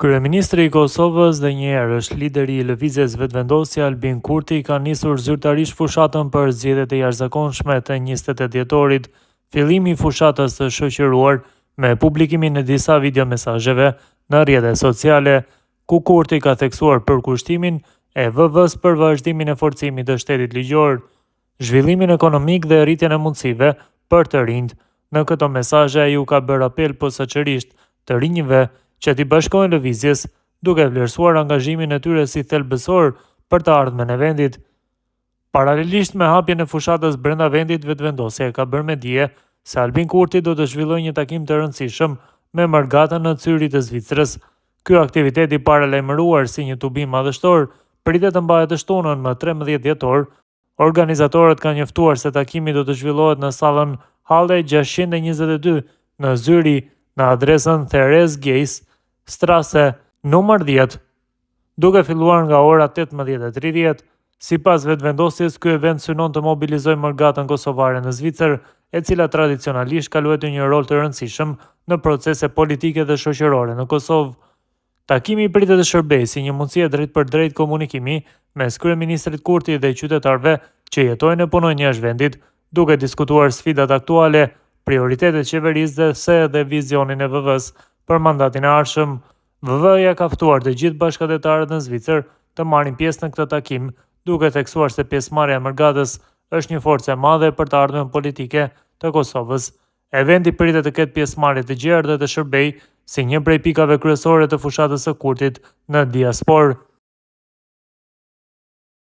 Kryeministri i Kosovës dhe njëherësh lideri i lëvizjes vetëvendosje Albin Kurti ka nisur zyrtarisht fushatën për zgjedhjet e jashtëzakonshme të 28 dhjetorit, fillimi i fushatës të shoqëruar me publikimin e disa videomesazheve në rrjetet sociale, ku Kurti ka theksuar përkushtimin e VV-s për vazhdimin e forcimit të shtetit ligjor, zhvillimin ekonomik dhe rritjen e mundësive për të rinjt. Në këto mesazhe ai u ka bërë apel posaçërisht të rinjve që t'i bashkojnë lëvizjes, duke vlerësuar angazhimin e tyre si thelbësor për të ardhmen e vendit. Paralelisht me hapjen e fushatës brenda vendit, vetëvendosja ka bërë me dije se Albin Kurti do të zhvillojë një takim të rëndësishëm me Margatën në Zyrit të Zvicrës. Ky aktivitet i paralajmëruar si një tubim madhështor pritet të mbahet të shtunën më 13 dhjetor. Organizatorët kanë njoftuar se takimi do të zhvillohet në sallën Halle 622 në Zyri, në adresën Therese Gejs, Strasse numër 10, duke filluar nga ora 18:30. Sipas vetëvendosjes, ky event synon të mobilizojë Margatën kosovare në Zvicër, e cila tradicionalisht ka luajtur një rol të rëndësishëm në procese politike dhe shoqërore në Kosovë. Takimi pritet të shërbejë si një mundësi e drejtpërdrejtë komunikimi mes kryeministrit Kurti dhe qytetarëve që jetojnë e punojnë jashtë vendit, duke diskutuar sfidat aktuale, prioritetet qeverisë dhe edhe vizionin e VV-s për mandatin e ardhshëm. VV-ja ka ftuar të gjithë bashkëdhetarët në Zvicër të marrin pjesë në këtë takim, duke theksuar se pjesëmarrja e Margatës është një forcë e madhe për të ardhmen politike të Kosovës. Eventi pritet të ketë pjesëmarrje të gjerë dhe të shërbejë si një prej pikave kryesore të fushatës së Kurtit në diasporë.